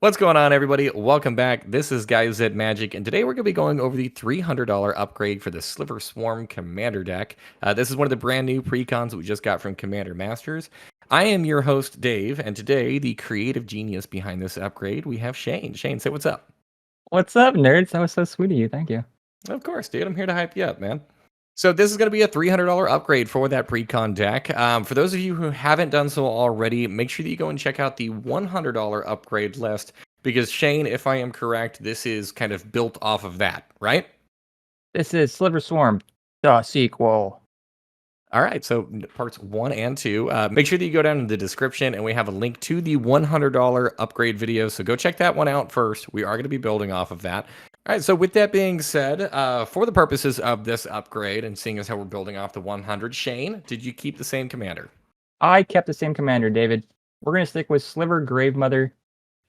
What's going on, everybody? Welcome back. This is Guys at Magic, and today we're going to be going over the $300 upgrade for the Sliver Swarm Commander deck. This is one of the brand new precons that we just got from Commander Masters. I am your host, Dave, and today, the creative genius behind this upgrade, we have Shane. Shane, say what's up. What's up, nerds? That was so sweet of you. Thank you. Of course, dude. I'm here to hype you up, man. So this is going to be a $300 upgrade for that precon deck. For those of you who haven't done so already, make sure that you go and check out the $100 upgrade list. Because Shane, if I am correct, this is kind of built off of that, right? This is Sliver Swarm, the sequel. All right, so parts 1 and 2. Make sure that you go down in the description, and we have a link to the $100 upgrade video. So go check that one out first. We are going to be building off of that. All right, so with that being said, for the purposes of this upgrade and seeing as how we're building off the 100, Shane, did you keep the same commander? I kept the same commander, David. We're going to stick with Sliver Gravemother.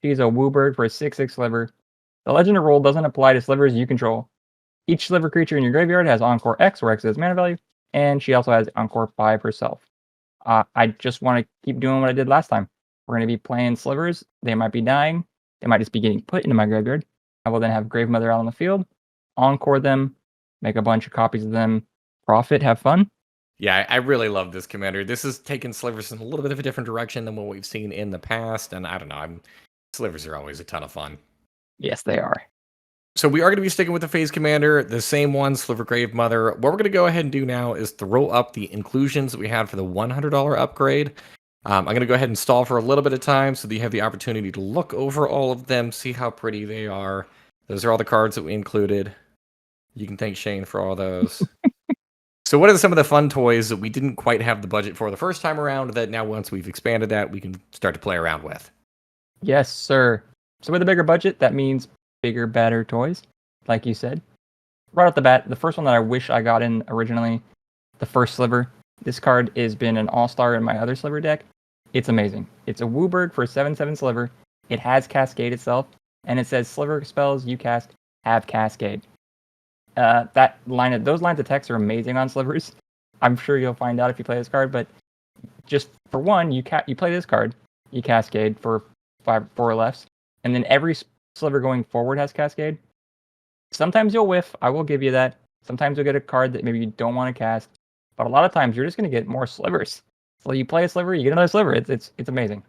She's a Wooburg for a 6/6 Sliver. The Legend of Rule doesn't apply to slivers you control. Each Sliver creature in your graveyard has Encore X, where X is mana value, and she also has Encore 5 herself. I just want to keep doing what I did last time. We're going to be playing slivers. They might be dying. They might just be getting put into my graveyard. I will then have Gravemother out on the field, Encore them, make a bunch of copies of them, profit, have fun. Yeah, I really love this commander. This is taking slivers in a little bit of a different direction than what we've seen in the past, and I don't know, slivers are always a ton of fun. Yes, they are. So we are going to be sticking with the phase commander, the same one, Sliver Gravemother. What we're going to go ahead and do now is throw up the inclusions that we had for the $100 upgrade. I'm going to go ahead and stall for a little bit of time so that you have the opportunity to look over all of them, see how pretty they are. Those are all the cards that we included. You can thank Shane for all those. So what are some of the fun toys that we didn't quite have the budget for the first time around that now once we've expanded that, we can start to play around with? Yes, sir. So with a bigger budget, that means bigger, better toys, like you said. Right off the bat, the first one that I wish I got in originally, the first Sliver. This card has been an all-star in my other Sliver deck. It's amazing. It's a Wooburg for a 7/7 Sliver. It has Cascade itself, and it says Sliver spells you cast have Cascade. Those lines of text are amazing on Slivers. I'm sure you'll find out if you play this card, but just for one, you play this card, you Cascade for 4 lefts, and then every Sliver going forward has Cascade. Sometimes you'll whiff, I will give you that. Sometimes you'll get a card that maybe you don't want to cast, but a lot of times you're just going to get more Slivers. So you play a Sliver, you get another Sliver. It's amazing.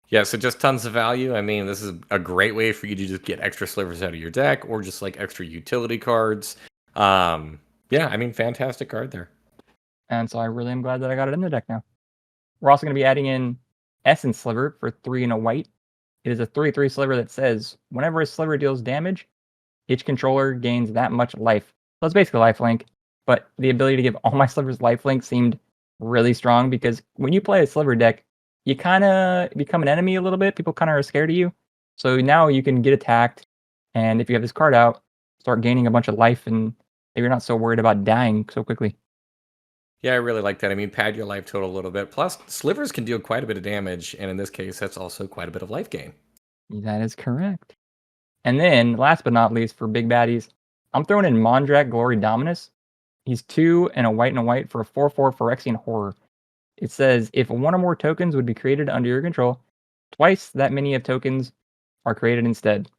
Yeah, so just tons of value. I mean, this is a great way for you to just get extra slivers out of your deck or just like extra utility cards. Yeah, I mean, fantastic card there. And so I really am glad that I got it in the deck now. We're also going to be adding in Essence Sliver for 3 and a white. It is a 3/3 Sliver that says, whenever a Sliver deals damage, each controller gains that much life. So it's basically lifelink, but the ability to give all my Slivers lifelink seemed really strong because when you play a Sliver deck, you kind of become an enemy a little bit. People kind of are scared of you. So now you can get attacked, and if you have this card out, start gaining a bunch of life, and you're not so worried about dying so quickly. Yeah, I really like that. I mean, pad your life total a little bit. Plus, slivers can deal quite a bit of damage, and in this case, that's also quite a bit of life gain. That is correct. And then, last but not least, for big baddies, I'm throwing in Mondrak Glory Dominus. He's 2 and a white for a 4/4 Phyrexian Horror. It says, if one or more tokens would be created under your control, twice that many of tokens are created instead.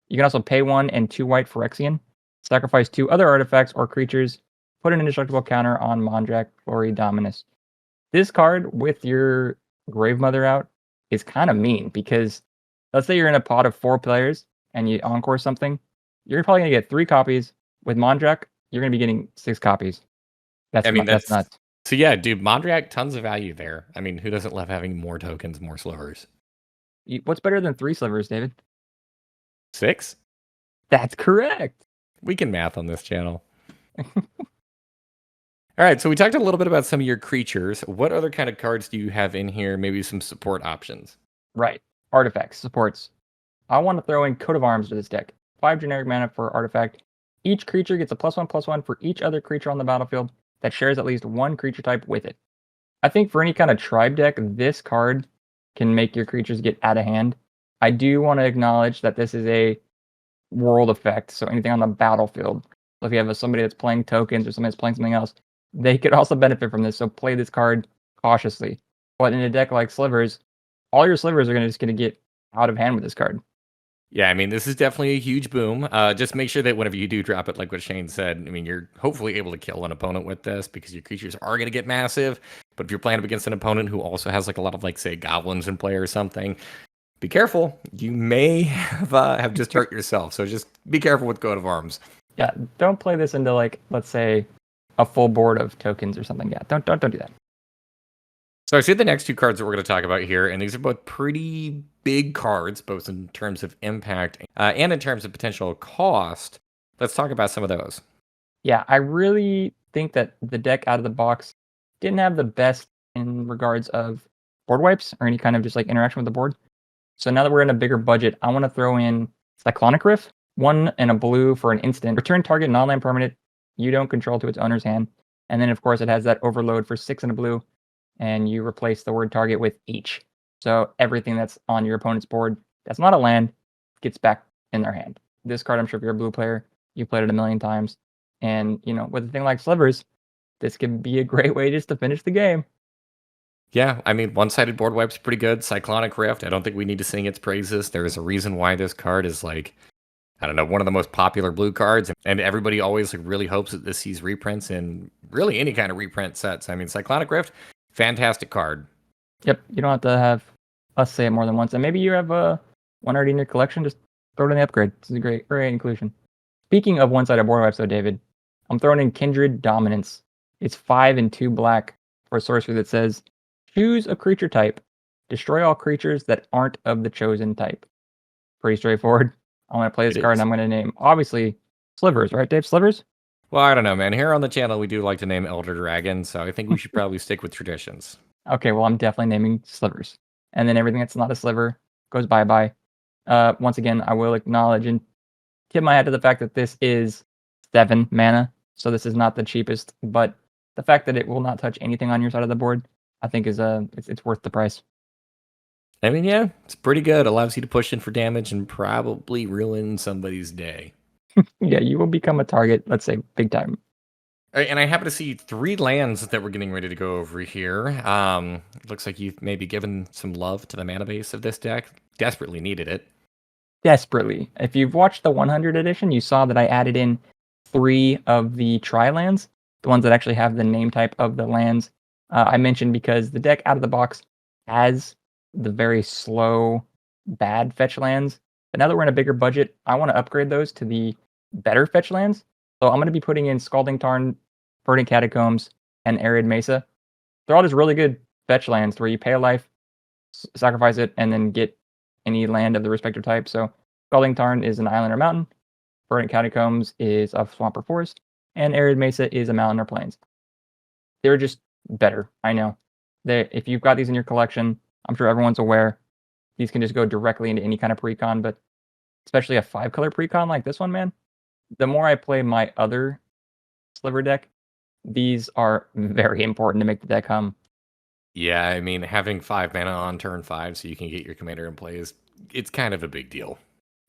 You can also pay 1 and 2 white Phyrexian, sacrifice 2 other artifacts or creatures, put an indestructible counter on Mondrak Glory Dominus. This card with your Gravemother out is kind of mean because let's say you're in a pod of 4 players and you encore something, you're probably going to get 3 copies. With Mondrak, you're going to be getting 6 copies. That's nuts. So yeah, dude, Mondrak, tons of value there. I mean, who doesn't love having more tokens, more slivers? What's better than 3 slivers, David? 6? That's correct. We can math on this channel. All right, so we talked a little bit about some of your creatures. What other kind of cards do you have in here? Maybe some support options. Right. Artifacts, supports. I want to throw in Coat of Arms to this deck. 5 generic mana for artifact. Each creature gets a +1/+1 for each other creature on the battlefield that shares at least one creature type with it. I think for any kind of tribe deck, this card can make your creatures get out of hand. I do want to acknowledge that this is a world effect, so anything on the battlefield. So if you have somebody that's playing tokens or somebody that's playing something else, they could also benefit from this, so play this card cautiously. But in a deck like Slivers, all your Slivers are just going to get out of hand with this card. Yeah, I mean, this is definitely a huge boom. Just make sure that whenever you do drop it, like what Shane said, I mean, you're hopefully able to kill an opponent with this because your creatures are going to get massive. But if you're playing up against an opponent who also has like a lot of like say goblins in play or something, be careful. You may have just hurt yourself. So just be careful with coat of arms. Yeah, don't play this into like, let's say, a full board of tokens or something. Yeah, don't do that. So I see the next two cards that we're going to talk about here, and these are both pretty big cards, both in terms of impact and in terms of potential cost. Let's talk about some of those. Yeah, I really think that the deck out of the box didn't have the best in regards of board wipes or any kind of just like interaction with the board. So now that we're in a bigger budget, I want to throw in Cyclonic Rift, 1 and a blue for an instant. Return target non-land permanent you don't control to its owner's hand. And then, of course, it has that overload for 6 and a blue, and you replace the word target with H. So everything that's on your opponent's board that's not a land gets back in their hand. This card, I'm sure if you're a blue player, you've played it a million times. And, you know, with a thing like Slivers, this can be a great way just to finish the game. Yeah, I mean, one-sided board wipe's pretty good. Cyclonic Rift, I don't think we need to sing its praises. There is a reason why this card is like, I don't know, one of the most popular blue cards, and everybody always like really hopes that this sees reprints in really any kind of reprint sets. I mean, Cyclonic Rift, fantastic card. Yep, you don't have to have us say it more than once. And maybe you have one already in your collection, just throw it in the upgrade. This is a great inclusion. Speaking of one-sided board wipes, though, David, I'm throwing in Kindred Dominance. It's 5 and 2 black for a sorcery that says, choose a creature type. Destroy all creatures that aren't of the chosen type. Pretty straightforward. I'm going to play this card, and I'm going to name, obviously, Slivers, right, Dave? Slivers? Well, I don't know, man. Here on the channel, we do like to name Elder Dragons, so I think we should probably stick with traditions. Okay, well, I'm definitely naming Slivers. And then everything that's not a sliver goes bye-bye. Once again, I will acknowledge and tip my hat to the fact that this is 7 mana, so this is not the cheapest, but the fact that it will not touch anything on your side of the board, I think is it's worth the price. I mean, yeah, it's pretty good. Allows you to push in for damage and probably ruin somebody's day. Yeah, you will become a target, let's say, big time. And I happen to see 3 lands that we're getting ready to go over here. It looks like you've maybe given some love to the mana base of this deck. Desperately needed it. Desperately. If you've watched the 100 edition, you saw that I added in 3 of the tri-lands, the ones that actually have the name type of the lands. I mentioned because the deck out of the box has the very slow, bad fetch lands. But now that we're in a bigger budget, I want to upgrade those to the better fetch lands. So I'm going to be putting in Scalding Tarn, Verdant Catacombs, and Arid Mesa. They're all just really good fetch lands where you pay a life, sacrifice it, and then get any land of the respective type. So Scalding Tarn is an island or mountain. Verdant Catacombs is a swamp or forest. And Arid Mesa is a mountain or plains. They're just better, I know. If you've got these in your collection, I'm sure everyone's aware, these can just go directly into any kind of precon, but especially a 5-color precon like this one, man, the more I play my other Sliver deck, these are very important to make the deck hum. Yeah, I mean, having 5 mana on turn 5 so you can get your commander in play it's kind of a big deal.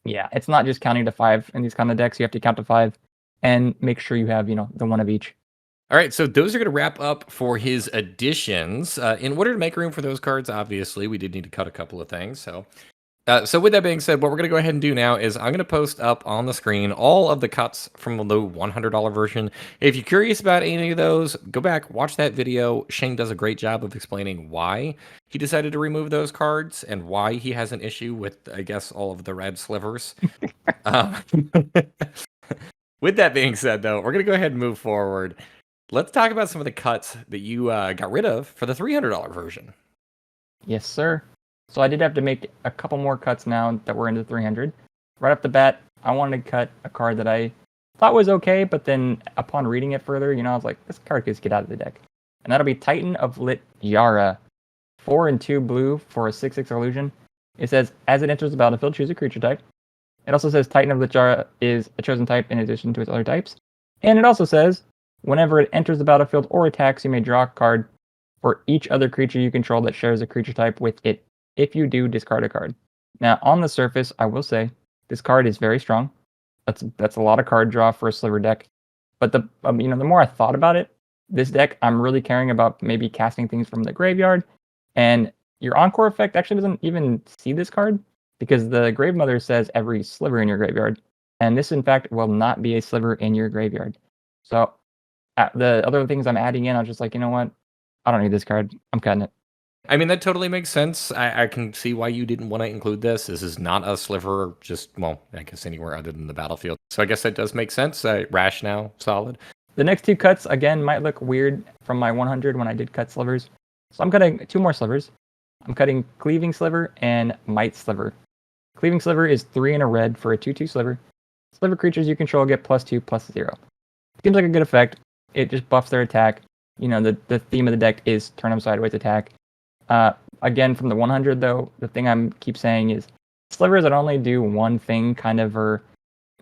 Yeah, it's not just counting to 5 in these kind of decks. You have to count to 5 and make sure you have, the one of each. All right, so those are going to wrap up for his additions. In order to make room for those cards, obviously, we did need to cut a couple of things. So with that being said, what we're going to go ahead and do now is I'm going to post up on the screen all of the cuts from the $100 version. If you're curious about any of those, go back, watch that video. Shane does a great job of explaining why he decided to remove those cards and why he has an issue with, I guess, all of the red slivers. With that being said, though, we're going to go ahead and move forward. Let's talk about some of the cuts that you got rid of for the $300 version. Yes, sir. So I did have to make a couple more cuts now that we're into 300. Right off the bat, I wanted to cut a card that I thought was okay, but then upon reading it further, I was like, this card could get out of the deck. And that'll be Titan of Lit Yara. 4 and 2 blue for a 6/6 illusion. It says, as it enters the battlefield, choose a creature type. It also says Titan of Lit Yara is a chosen type in addition to its other types. And it also says, whenever it enters the battlefield or attacks, you may draw a card for each other creature you control that shares a creature type with it. If you do, discard a card. Now, on the surface, I will say this card is very strong. That's a lot of card draw for a Sliver deck. But the more I thought about it, this deck, I'm really caring about maybe casting things from the graveyard. And your Encore effect actually doesn't even see this card. because the Gravemother says every sliver in your graveyard, and this, in fact, will not be a sliver in your graveyard. So the other things I'm adding in, I was just like, you know what? I don't need this card. I'm cutting it. I mean, that totally makes sense. I can see why you didn't want to include this. This is not a sliver, just, well, I guess anywhere other than the battlefield. So I guess that does make sense. Rationale, solid. The next two cuts, again, might look weird from my 100 when I did cut slivers. So I'm cutting 2 more slivers. I'm cutting Cleaving Sliver and Might Sliver. Cleaving Sliver is 3 in a red for a 2/2 sliver. Sliver creatures you control get +2/+0. Seems like a good effect. It just buffs their attack. You know, the theme of the deck is turn them sideways attack. Again, from the 100 though, the thing I'm keep saying is slivers that only do one thing kind of are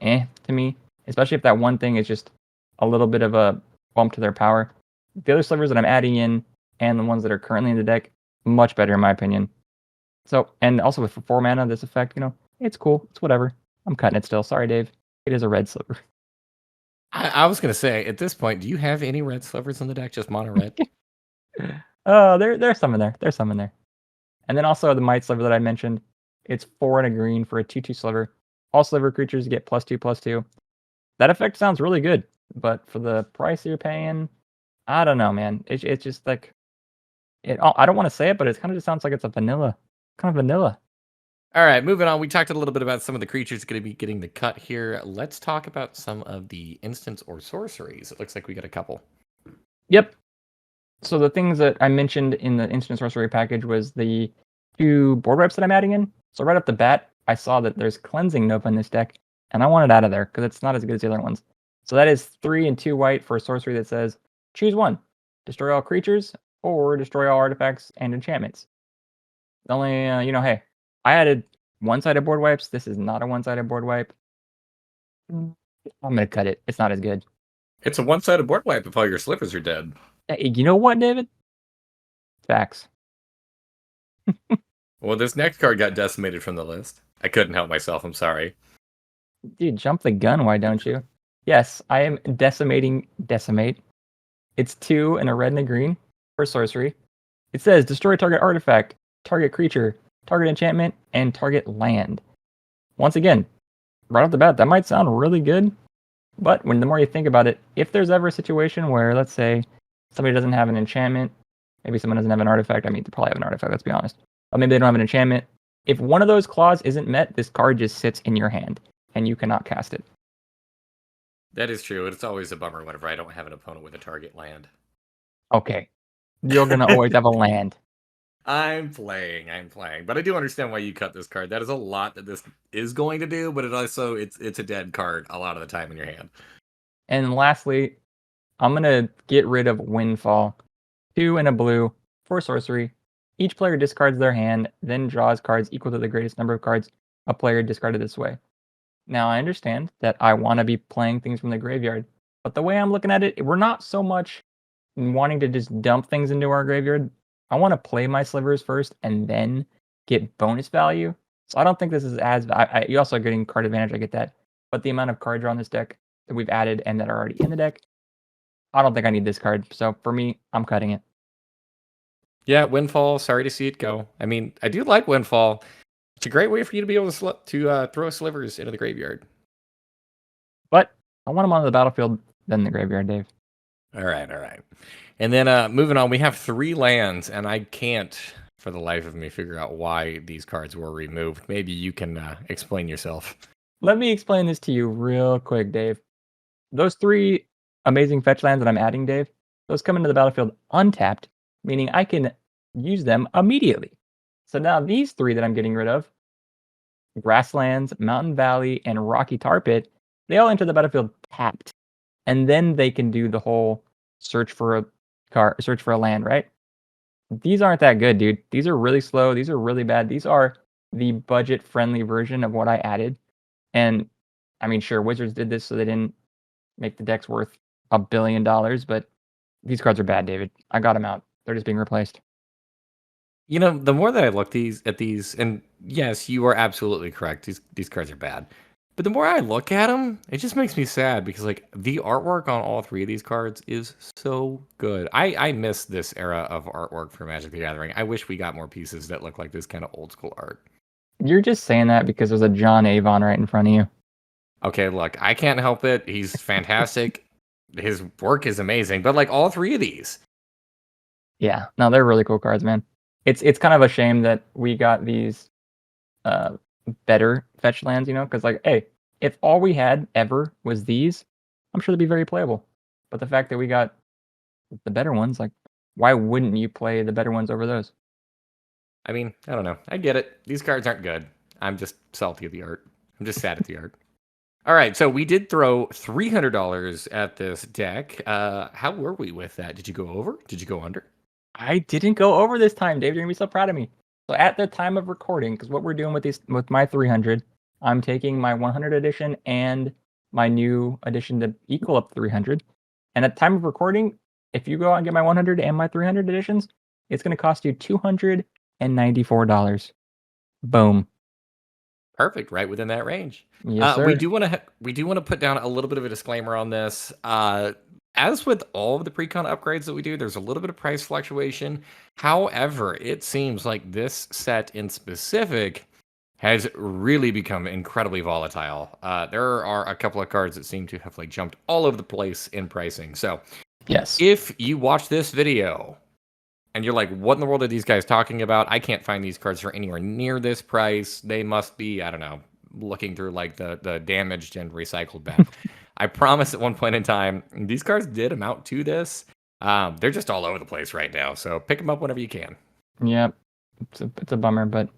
to me, especially if that one thing is just a little bit of a bump to their power. The other slivers that I'm adding in and the ones that are currently in the deck, much better in my opinion. So, and also with 4 mana, this effect, you know, it's cool. It's whatever. I'm cutting it still. Sorry, Dave. It is a red sliver. I was going to say, at this point, do you have any red slivers in the deck? Just mono red? Oh, there's some in there. There's some in there. And then also the Might Sliver that I mentioned. It's 4 and a green for a 2/2 sliver. All sliver creatures get +2/+2. That effect sounds really good, but for the price you're paying, I don't know, man. It's just like I don't want to say it, but it kind of just sounds like it's a vanilla, kind of vanilla. All right, moving on. We talked a little bit about some of the creatures going to be getting the cut here. Let's talk about some of the instants or sorceries. It looks like we got a couple. Yep. So the things that I mentioned in the instant sorcery package was the 2 board wipes that I'm adding in. So right off the bat, I saw that there's Cleansing Nova in this deck, and I want it out of there because it's not as good as the other ones. So that is 3 and 2 white for a sorcery that says, choose one, destroy all creatures or destroy all artifacts and enchantments. Only, hey, I added one-sided board wipes. This is not a one-sided board wipe. I'm going to cut it. It's not as good. It's a one-sided board wipe if all your slivers are dead. Hey, you know what, David? Facts. Well, this next card got decimated from the list. I couldn't help myself. I'm sorry. Dude, jump the gun, why don't you? Yes, I am decimating Decimate. It's 2 and a red and a green for sorcery. It says destroy target artifact, target creature, target enchantment, and target land. Once again, right off the bat, that might sound really good, but the more you think about it, if there's ever a situation where, let's say, somebody doesn't have an enchantment, maybe someone doesn't have an artifact, I mean, they probably have an artifact, let's be honest, but maybe they don't have an enchantment. If one of those clause isn't met, this card just sits in your hand, and you cannot cast it. That is true. It's always a bummer whenever I don't have an opponent with a target land. Okay. You're going to always have a land. I'm playing, but I do understand why you cut this card. That is a lot that this is going to do, but it's a dead card a lot of the time in your hand. And lastly, I'm going to get rid of Windfall. 2 and a blue for sorcery. Each player discards their hand, then draws cards equal to the greatest number of cards a player discarded this way. Now, I understand that I want to be playing things from the graveyard, but the way I'm looking at it, we're not so much wanting to just dump things into our graveyard. I want to play my slivers first and then get bonus value. So I don't think this is as... you're also getting card advantage, I get that. But the amount of cards on this deck that we've added and that are already in the deck, I don't think I need this card. So for me, I'm cutting it. Yeah, Windfall, sorry to see it go. I mean, I do like Windfall. It's a great way for you to be able to throw slivers into the graveyard. But I want them on the battlefield than the graveyard, Dave. All right. And then moving on, we have 3 lands, and I can't, for the life of me, figure out why these cards were removed. Maybe you can explain yourself. Let me explain this to you real quick, Dave. Those 3 amazing fetch lands that I'm adding, Dave, those come into the battlefield untapped, meaning I can use them immediately. So now these 3 that I'm getting rid of, Grasslands, Mountain Valley, and Rocky Tar Pit, they all enter the battlefield tapped. And then they can do the whole search for a land, right? These aren't that good, dude. These are really slow. These are really bad. These are the budget-friendly version of what I added. And I mean, sure, Wizards did this so they didn't make the decks worth $1 billion, but these cards are bad, David. I got them out. They're just being replaced. You know, the more that I look at these, and yes, you are absolutely correct. These cards are bad. But the more I look at them, it just makes me sad because like the artwork on all 3 of these cards is so good. I miss this era of artwork for Magic the Gathering. I wish we got more pieces that look like this kind of old school art. You're just saying that because there's a John Avon right in front of you. Okay, look, I can't help it. He's fantastic. His work is amazing, but like all three of these. Yeah, no, they're really cool cards, man. It's kind of a shame that we got these uh better fetch lands, you know, because like, hey, if all we had ever was these, I'm sure they'd be very playable. But the fact that we got the better ones, like, why wouldn't you play the better ones over those? I mean, I don't know. I get it. These cards aren't good. I'm just salty at the art. I'm just sad at the art. All right, so we did throw $300 at this deck. How were we with that? Did you go over? Did you go under? I didn't go over this time, Dave. You're gonna be so proud of me. So at the time of recording, because what we're doing with my 300, I'm taking my 100 edition and my new edition to equal up 300. And at the time of recording, if you go out and get my 100 and my 300 editions, it's going to cost you $294. Boom. Perfect, right within that range. Yes, We sir. do want to put down a little bit of a disclaimer on this. As with all of the Precon upgrades that we do, there's a little bit of price fluctuation. However, it seems like this set in specific has really become incredibly volatile. There are a couple of cards that seem to have like jumped all over the place in pricing. So Yes. if you watch this video and you're like, what in the world are these guys talking about? I can't find these cards for anywhere near this price. They must be, I don't know, looking through like the damaged and recycled bin. I promise at one point in time, these cards did amount to this. They're just all over the place right now. So pick them up whenever you can. Yep. It's a bummer, but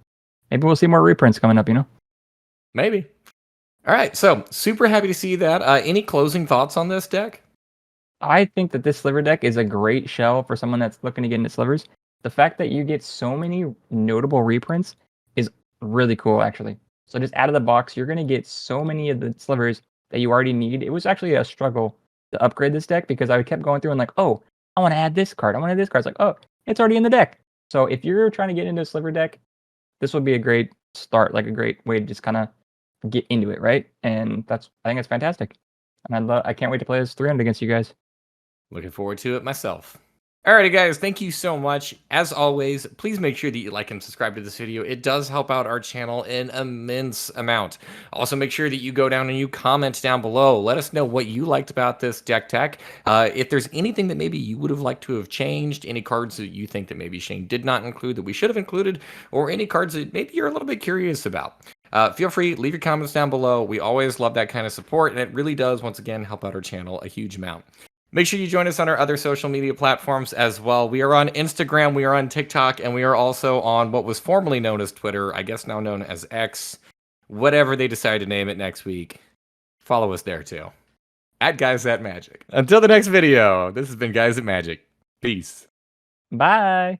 maybe we'll see more reprints coming up, you know? Maybe. All right. So super happy to see that. Any closing thoughts on this deck? I think that this sliver deck is a great shell for someone that's looking to get into slivers. The fact that you get so many notable reprints is really cool, actually. So just out of the box, you're going to get so many of the slivers that you already need. It was actually a struggle to upgrade this deck because I kept going through and like, oh, I want to add this card. I want to add this card. It's like, oh, it's already in the deck. So if you're trying to get into a sliver deck, this would be a great start, like a great way to just kind of get into it, right? And I think it's fantastic. And I can't wait to play this 300 against you guys. Looking forward to it myself. Alrighty, guys, thank you so much. As always, please make sure that you like and subscribe to this video. It does help out our channel an immense amount. Also, make sure that you go down and you comment down below. Let us know what you liked about this deck tech. If there's anything that maybe you would have liked to have changed, any cards that you think that maybe Shane did not include that we should have included, or any cards that maybe you're a little bit curious about. Feel free, leave your comments down below. We always love that kind of support, and it really does, once again, help out our channel a huge amount. Make sure you join us on our other social media platforms as well. We are on Instagram, we are on TikTok, and we are also on what was formerly known as Twitter, I guess now known as X. Whatever they decide to name it next week, follow us there too. At Guys That Magic. Until the next video, this has been Guys That Magic. Peace. Bye.